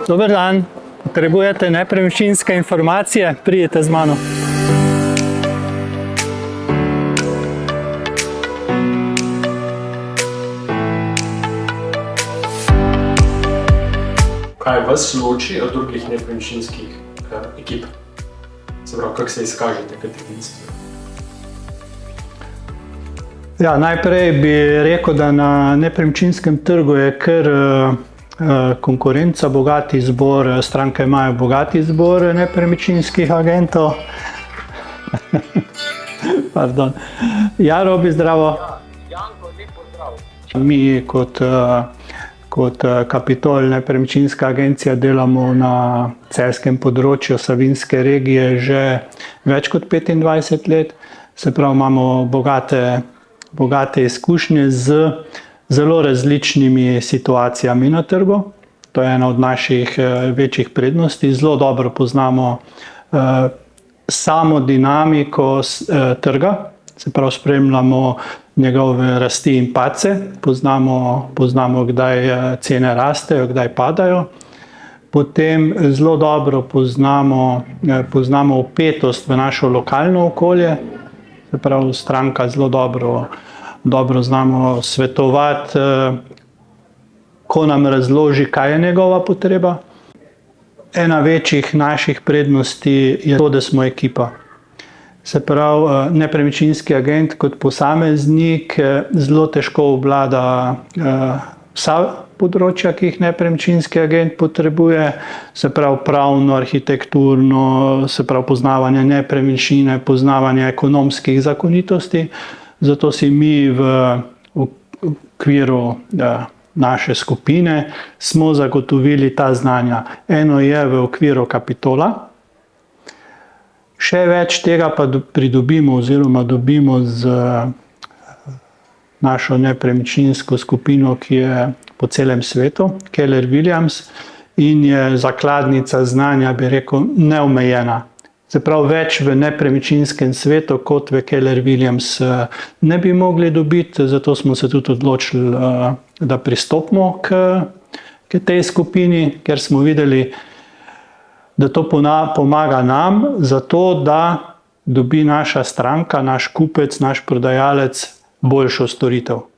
Dober dan, potrebujete nepremičninske informacije? Pridite z mano. Kaj vas loči od drugih nepremičninskih ekip? Se pravi, kako se izkažete kot edinstveni? Ja, najprej bi rekel, da na nepremičninskem trgu je kar konkurenca, bogat izbor, stranke imajo bogat izbor nepremičninskih agentov. Pardon. Ja, Robi, zdravo. Janko, lep pozdrav. Mi kot Kapitol nepremičninska agencija delamo na celjskem področju Savinjske regije že več kot 25 let. Se pravi, imamo bogate izkušnje z zelo različnimi situacijami na trgu. To je ena od naših večjih prednosti. Zelo dobro poznamo samo dinamiko trga, se pravi, spremljamo njegove rasti in padce, poznamo, kdaj cene rastejo, kdaj padajo. Potem zelo dobro poznamo vpetost v našo lokalno okolje, se pravi, stranka zelo dobro znamo svetovati, ko nam razloži, kaj je njegova potreba. Ena večjih naših prednosti je to, da smo ekipa. Se pravi, nepremičninski agent kot posameznik zelo težko obvlada vsa področja, ki jih nepremičninski agent potrebuje, se pravi pravno, arhitekturno, se pravi poznavanje nepremičnine, poznavanje ekonomskih zakonitosti. Zato si mi v okviru naše skupine smo zagotovili ta znanja. Eno je v okviru Kapitola. Še več tega pa pridobimo oziroma dobimo z našo nepremičninsko skupino, ki je po celem svetu, Keller Williams, in je zakladnica znanja, bi rekel, neomejena. Se pravi, več v nepremičninskem svetu kot v Keller Williams ne bi mogli dobiti, zato smo se tudi odločili, da pristopimo k tej skupini, ker smo videli, da to pomaga nam, zato da dobi naša stranka, naš kupec, naš prodajalec boljšo storitev.